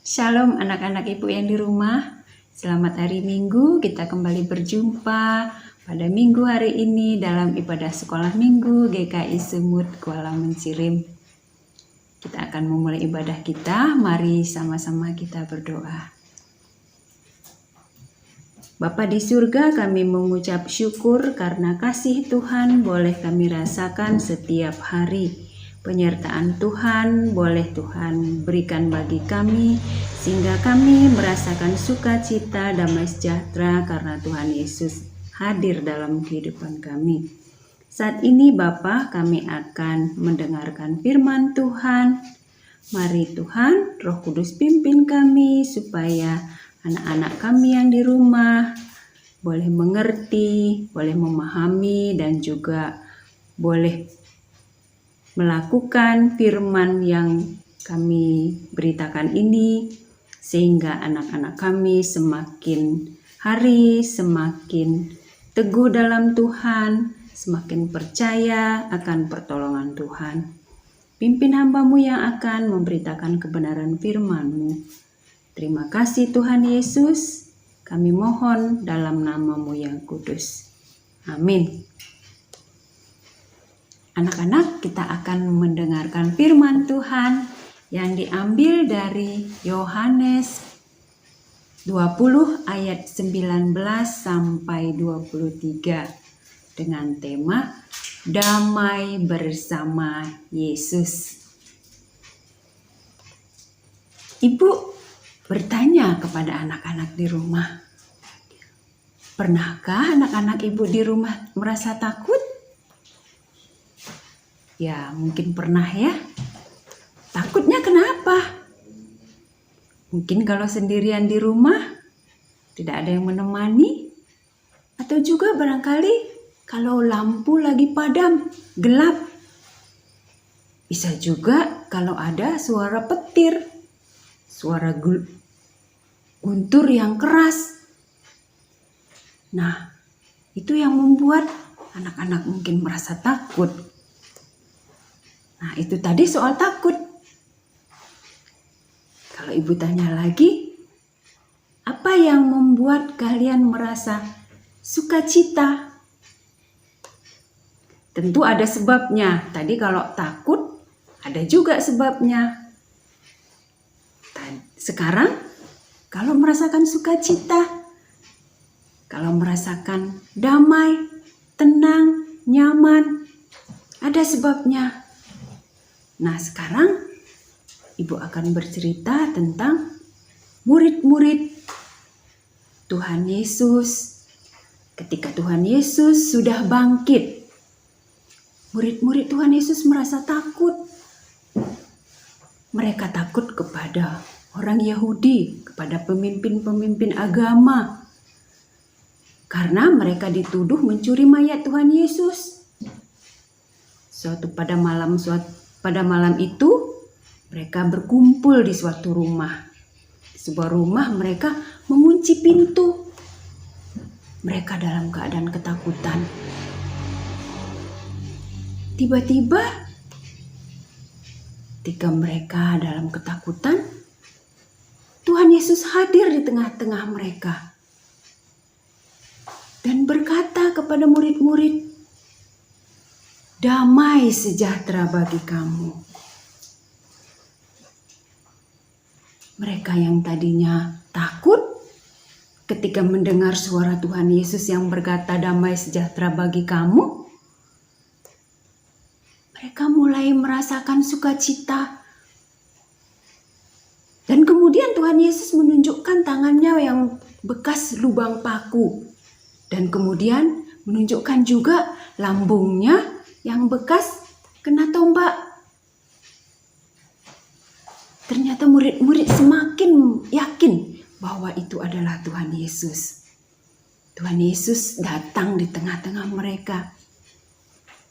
Shalom anak-anak ibu yang di rumah. Selamat hari Minggu, kita kembali berjumpa pada minggu hari ini dalam ibadah sekolah minggu GKI Sumut Kuala Mencirim. Kita akan memulai ibadah kita, mari sama-sama kita berdoa. Bapa di surga, kami mengucap syukur karena kasih Tuhan boleh kami rasakan setiap hari. Penyertaan Tuhan boleh Tuhan berikan bagi kami sehingga kami merasakan sukacita damai sejahtera karena Tuhan Yesus hadir dalam kehidupan kami. Saat ini Bapa, kami akan mendengarkan firman Tuhan. Mari Tuhan, Roh Kudus pimpin kami supaya anak-anak kami yang di rumah boleh mengerti, boleh memahami dan juga boleh melakukan firman yang kami beritakan ini sehingga anak-anak kami semakin hari semakin teguh dalam Tuhan, semakin percaya akan pertolongan Tuhan. Pimpin hamba-Mu yang akan memberitakan kebenaran firman-Mu. Terima kasih Tuhan Yesus, kami mohon dalam nama-Mu yang kudus. Amin. Anak-anak, kita akan mendengarkan firman Tuhan yang diambil dari Yohanes 20 ayat 19 sampai 23 dengan tema Damai bersama Yesus. Ibu bertanya kepada anak-anak di rumah, pernahkah anak-anak ibu di rumah merasa takut? Ya, mungkin pernah ya. Takutnya kenapa? Mungkin kalau sendirian di rumah, tidak ada yang menemani. Atau juga barangkali kalau lampu lagi padam, gelap. Bisa juga kalau ada suara petir, suara guntur yang keras. Nah, itu yang membuat anak-anak mungkin merasa takut. Nah, itu tadi soal takut. Kalau ibu tanya lagi, apa yang membuat kalian merasa sukacita? Tentu ada sebabnya. Tadi kalau takut, ada juga sebabnya. Sekarang, kalau merasakan sukacita, kalau merasakan damai, tenang, nyaman, ada sebabnya. Nah, sekarang ibu akan bercerita tentang murid-murid Tuhan Yesus. Ketika Tuhan Yesus sudah bangkit, murid-murid Tuhan Yesus merasa takut. Mereka takut kepada orang Yahudi, kepada pemimpin-pemimpin agama. Karena mereka dituduh mencuri mayat Tuhan Yesus. Pada malam itu, mereka berkumpul di suatu rumah. Di sebuah rumah mereka mengunci pintu. Mereka dalam keadaan ketakutan. Tiba-tiba, ketika mereka dalam ketakutan, Tuhan Yesus hadir di tengah-tengah mereka. Dan berkata kepada murid-murid, damai sejahtera bagi kamu. Mereka yang tadinya takut ketika mendengar suara Tuhan Yesus yang berkata damai sejahtera bagi kamu, mereka mulai merasakan sukacita. Dan kemudian Tuhan Yesus menunjukkan tangannya yang bekas lubang paku. Dan kemudian menunjukkan juga lambungnya yang bekas kena tombak. Ternyata murid-murid semakin yakin bahwa itu adalah Tuhan Yesus. Tuhan Yesus datang di tengah-tengah mereka.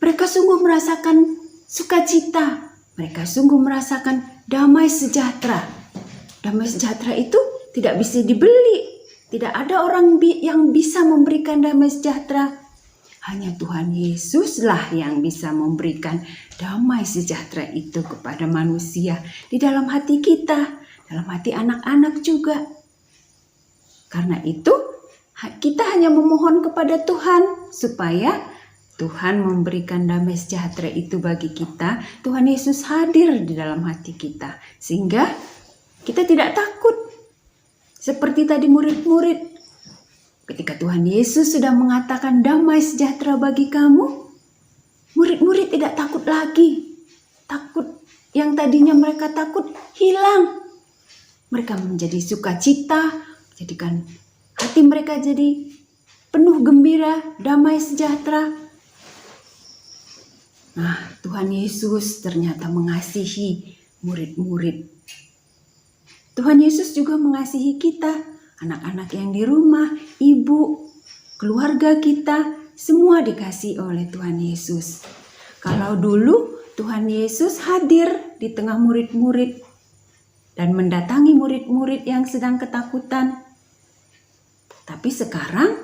Mereka sungguh merasakan sukacita. Mereka sungguh merasakan damai sejahtera. Damai sejahtera itu tidak bisa dibeli. Tidak ada orang yang bisa memberikan damai sejahtera. Hanya Tuhan Yesuslah yang bisa memberikan damai sejahtera itu kepada manusia di dalam hati kita, dalam hati anak-anak juga. Karena itu kita hanya memohon kepada Tuhan supaya Tuhan memberikan damai sejahtera itu bagi kita. Tuhan Yesus hadir di dalam hati kita sehingga kita tidak takut. Seperti tadi murid-murid, ketika Tuhan Yesus sudah mengatakan damai sejahtera bagi kamu, murid-murid tidak takut lagi. Takut yang tadinya mereka takut hilang. Mereka menjadi sukacita, jadikan hati mereka jadi penuh gembira, damai sejahtera. Nah, Tuhan Yesus ternyata mengasihi murid-murid. Tuhan Yesus juga mengasihi kita, anak-anak yang di rumah, ibu, keluarga kita, semua dikasihi oleh Tuhan Yesus. Kalau dulu Tuhan Yesus hadir di tengah murid-murid dan mendatangi murid-murid yang sedang ketakutan. Tapi sekarang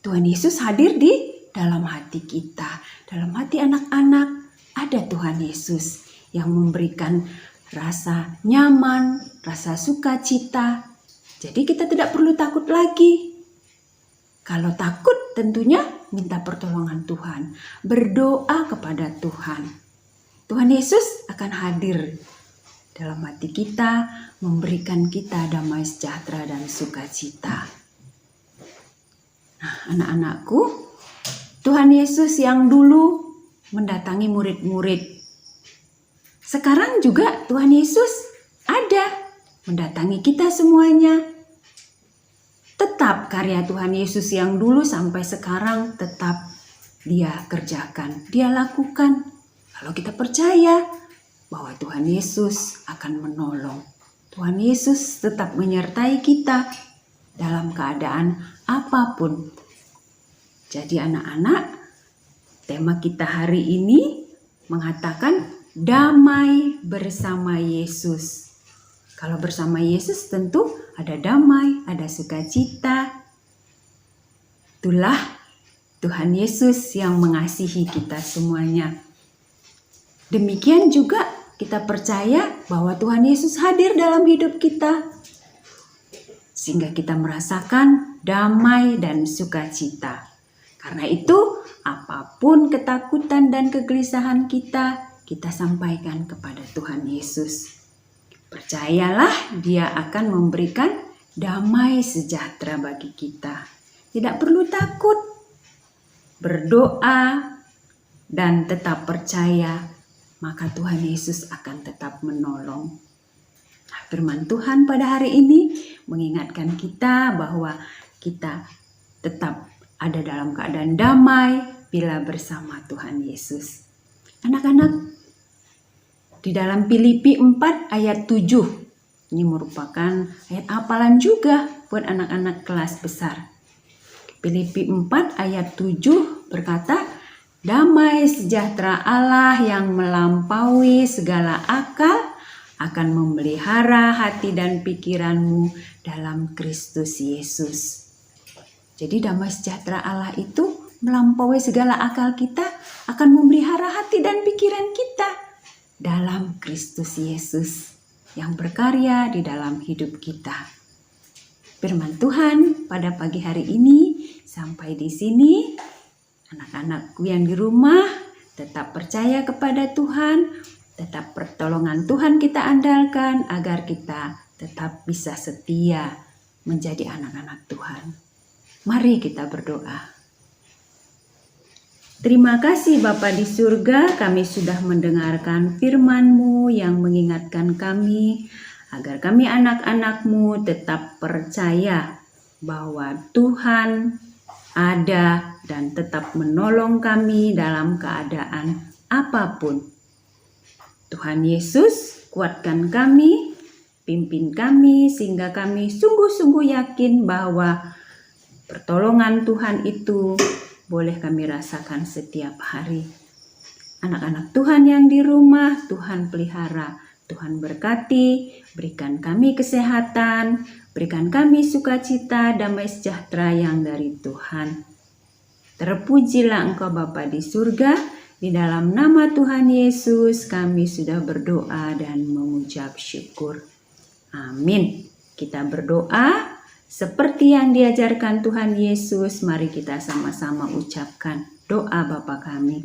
Tuhan Yesus hadir di dalam hati kita, dalam hati anak-anak ada Tuhan Yesus yang memberikan rasa nyaman, rasa sukacita. Jadi kita tidak perlu takut lagi. Kalau takut tentunya minta pertolongan Tuhan, berdoa kepada Tuhan. Tuhan Yesus akan hadir dalam hati kita, memberikan kita damai sejahtera dan sukacita. Nah, anak-anakku, Tuhan Yesus yang dulu mendatangi murid-murid. Sekarang juga Tuhan Yesus ada mendatangi kita semuanya. Tetap karya Tuhan Yesus yang dulu sampai sekarang tetap Dia kerjakan, Dia lakukan. Kalau kita percaya bahwa Tuhan Yesus akan menolong. Tuhan Yesus tetap menyertai kita dalam keadaan apapun. Jadi anak-anak, tema kita hari ini mengatakan damai bersama Yesus. Kalau bersama Yesus tentu ada damai, ada sukacita. Itulah Tuhan Yesus yang mengasihi kita semuanya. Demikian juga kita percaya bahwa Tuhan Yesus hadir dalam hidup kita. Sehingga kita merasakan damai dan sukacita. Karena itu, apapun ketakutan dan kegelisahan kita sampaikan kepada Tuhan Yesus. Percayalah, Dia akan memberikan damai sejahtera bagi kita. Tidak perlu takut, berdoa, dan tetap percaya, maka Tuhan Yesus akan tetap menolong. Nah, firman Tuhan pada hari ini mengingatkan kita bahwa kita tetap ada dalam keadaan damai bila bersama Tuhan Yesus. Anak-anak, di dalam Filipi 4 ayat 7, ini merupakan ayat hafalan juga buat anak-anak kelas besar. Filipi 4 ayat 7 berkata, damai sejahtera Allah yang melampaui segala akal akan memelihara hati dan pikiranmu dalam Kristus Yesus. Jadi damai sejahtera Allah itu melampaui segala akal kita, akan memelihara hati dan pikiran kita dalam Kristus Yesus yang berkarya di dalam hidup kita. Firman Tuhan pada pagi hari ini sampai di sini. Anak-anakku yang di rumah tetap percaya kepada Tuhan, tetap pertolongan Tuhan kita andalkan agar kita tetap bisa setia menjadi anak-anak Tuhan. Mari kita berdoa. Terima kasih Bapa di surga, kami sudah mendengarkan firman-Mu yang mengingatkan kami agar kami anak-anak-Mu tetap percaya bahwa Tuhan ada dan tetap menolong kami dalam keadaan apapun. Tuhan Yesus, kuatkan kami, pimpin kami sehingga kami sungguh-sungguh yakin bahwa pertolongan Tuhan itu boleh kami rasakan setiap hari. Anak-anak Tuhan yang di rumah, Tuhan pelihara, Tuhan berkati, berikan kami kesehatan, berikan kami sukacita, damai sejahtera yang dari Tuhan. Terpujilah Engkau Bapa di surga, di dalam nama Tuhan Yesus kami sudah berdoa dan mengucap syukur. Amin. Kita berdoa seperti yang diajarkan Tuhan Yesus. Mari kita sama-sama ucapkan doa Bapa kami.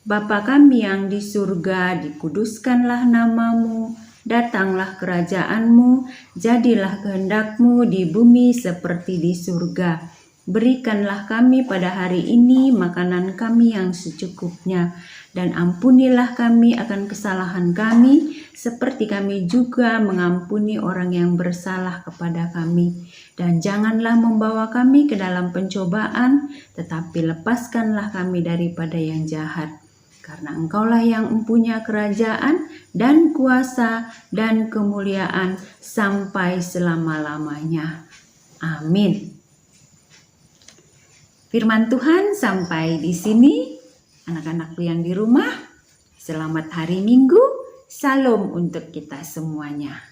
Bapa kami yang di surga, dikuduskanlah namamu, datanglah kerajaanmu, jadilah kehendak-Mu di bumi seperti di surga. Berikanlah kami pada hari ini makanan kami yang secukupnya, dan ampunilah kami akan kesalahan kami, seperti kami juga mengampuni orang yang bersalah kepada kami. Dan janganlah membawa kami ke dalam pencobaan, tetapi lepaskanlah kami daripada yang jahat. Karena Engkaulah yang mempunyai kerajaan dan kuasa dan kemuliaan sampai selama-lamanya. Amin. Firman Tuhan sampai di sini. Anak-anakku yang di rumah, selamat hari Minggu. Salam untuk kita semuanya.